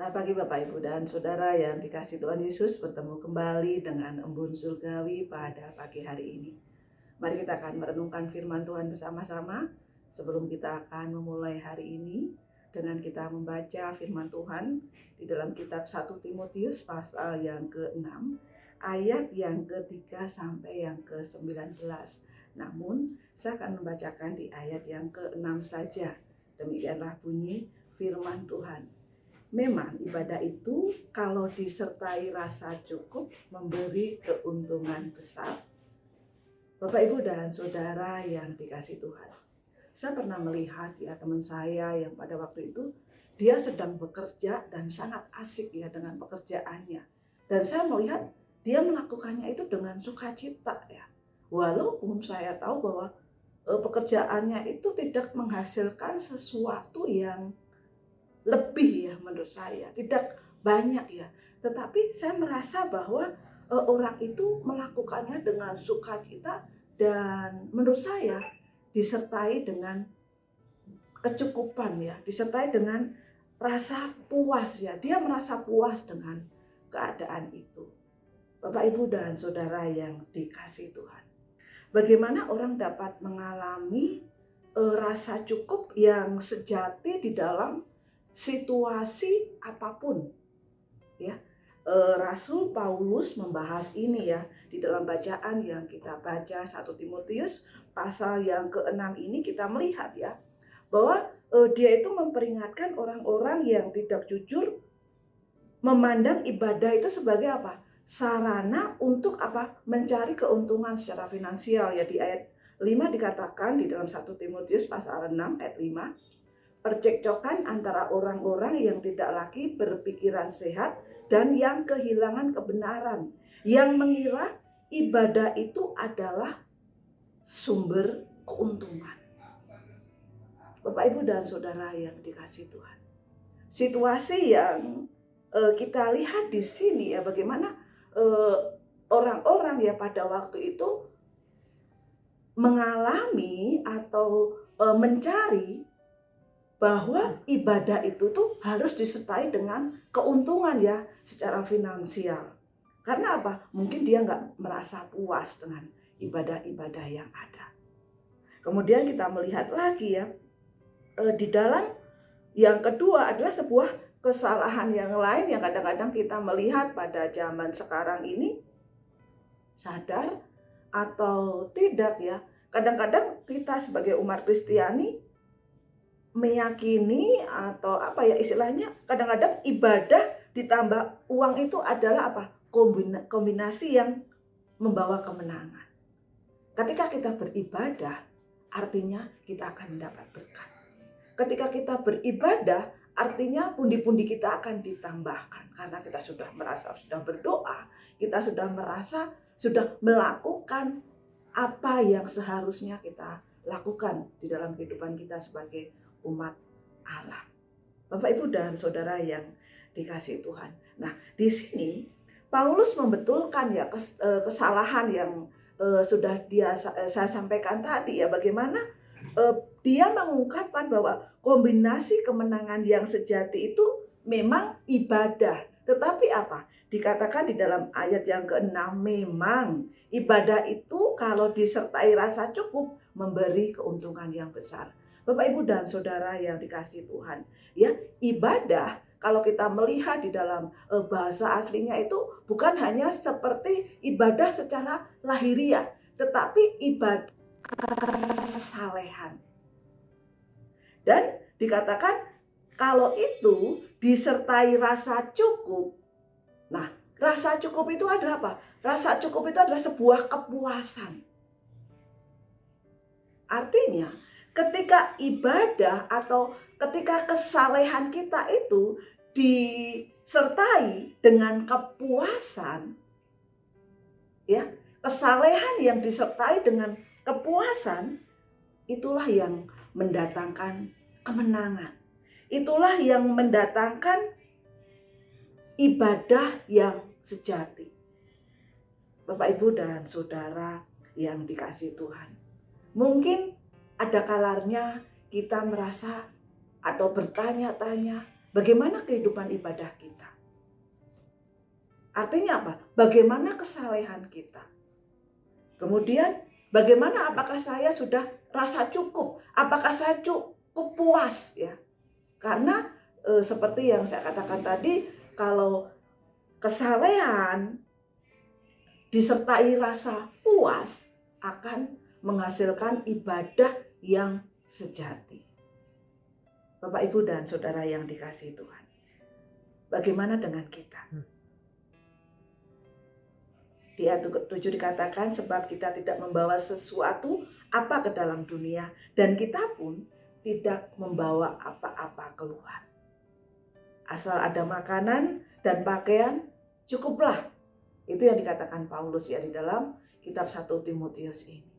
Selamat pagi Bapak, Ibu, dan Saudara yang dikasihi Tuhan Yesus, bertemu kembali dengan Embun Surgawi pada pagi hari ini. Mari kita akan merenungkan firman Tuhan bersama-sama sebelum kita akan memulai hari ini dengan kita membaca firman Tuhan di dalam kitab 1 Timotius pasal yang ke-6 ayat yang ke-3 sampai yang ke-19. Namun saya akan membacakan di ayat yang ke-6 saja. Demikianlah bunyi firman Tuhan. Memang ibadah itu kalau disertai rasa cukup memberi keuntungan besar. Bapak, Ibu, dan Saudara yang dikasihi Tuhan. Saya pernah melihat teman saya yang pada waktu itu dia sedang bekerja dan sangat asik dengan pekerjaannya. Dan saya melihat dia melakukannya itu dengan sukacita Walaupun saya tahu bahwa pekerjaannya itu tidak menghasilkan sesuatu yang lebih menurut saya, tidak banyak tetapi saya merasa bahwa orang itu melakukannya dengan sukacita dan menurut saya disertai dengan kecukupan disertai dengan rasa puas dia merasa puas dengan keadaan itu. Bapak, Ibu, dan Saudara yang dikasihi Tuhan. Bagaimana orang dapat mengalami rasa cukup yang sejati di dalam situasi apapun Rasul Paulus membahas ini di dalam bacaan yang kita baca 1 Timotius pasal yang ke-6 ini. Kita melihat bahwa dia itu memperingatkan orang-orang yang tidak jujur memandang ibadah itu sebagai sarana untuk mencari keuntungan secara finansial di ayat 5 dikatakan di dalam 1 Timotius pasal 6 ayat 5, percekcokan antara orang-orang yang tidak lagi berpikiran sehat dan yang kehilangan kebenaran, yang mengira ibadah itu adalah sumber keuntungan. Bapak, Ibu, dan Saudara yang dikasihi Tuhan. Situasi yang kita lihat di sini bagaimana orang-orang pada waktu itu mengalami atau mencari bahwa ibadah itu tuh harus disertai dengan keuntungan secara finansial. Karena mungkin dia nggak merasa puas dengan ibadah-ibadah yang ada. Kemudian kita melihat lagi di dalam yang kedua adalah sebuah kesalahan yang lain yang kadang-kadang kita melihat pada zaman sekarang ini, sadar atau tidak kadang-kadang kita sebagai umat Kristiani meyakini atau istilahnya kadang-kadang ibadah ditambah uang itu adalah kombinasi yang membawa kemenangan. Ketika kita beribadah artinya kita akan mendapat berkat. Ketika kita beribadah artinya pundi-pundi kita akan ditambahkan karena kita sudah merasa sudah berdoa, kita sudah merasa sudah melakukan apa yang seharusnya kita lakukan di dalam kehidupan kita sebagai umat Allah. Bapak, Ibu, dan Saudara yang dikasihi Tuhan. Nah, di sini Paulus membetulkan kesalahan yang sudah saya sampaikan tadi bagaimana dia mengungkapkan bahwa kombinasi kemenangan yang sejati itu memang ibadah. Tetapi dikatakan di dalam ayat yang ke-6, memang ibadah itu kalau disertai rasa cukup memberi keuntungan yang besar. Bapak, Ibu, dan Saudara yang dikasihi Tuhan, ibadah kalau kita melihat di dalam bahasa aslinya itu bukan hanya seperti ibadah secara lahiriah, tetapi ibadah kesalehan. Dan dikatakan kalau itu disertai rasa cukup. Nah, rasa cukup itu adalah apa? Rasa cukup itu adalah sebuah kepuasan. Artinya, ketika ibadah atau ketika kesalehan kita itu disertai dengan kepuasan, kesalehan yang disertai dengan kepuasan, itulah yang mendatangkan kemenangan. Itulah yang mendatangkan ibadah yang sejati. Bapak, Ibu, dan Saudara yang dikasihi Tuhan. Mungkin ada kalanya kita merasa atau bertanya-tanya, Bagaimana kehidupan ibadah kita? Artinya apa? Bagaimana kesalehan kita? Kemudian bagaimana, apakah saya sudah rasa cukup? Apakah saya cukup puas ya? Karena seperti yang saya katakan tadi, kalau kesalehan disertai rasa puas akan menghasilkan ibadah yang sejati. Bapak, Ibu, dan Saudara yang dikasihi Tuhan, bagaimana dengan kita? Di ayat 7 dikatakan, sebab kita tidak membawa sesuatu apa ke dalam dunia, dan kita pun tidak membawa apa-apa keluar. Asal ada makanan dan pakaian, cukuplah. Itu yang dikatakan Paulus ya di dalam kitab 1 Timotius ini.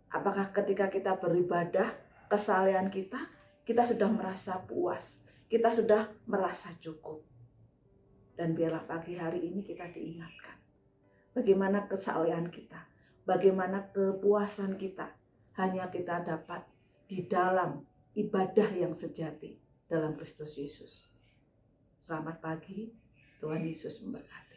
Apakah ketika kita beribadah, kesalehan kita sudah merasa puas, kita sudah merasa cukup? Dan biarlah pagi hari ini kita diingatkan bagaimana kesalehan kita, bagaimana kepuasan kita hanya kita dapat di dalam ibadah yang sejati dalam Kristus Yesus. Selamat pagi, Tuhan Yesus memberkati.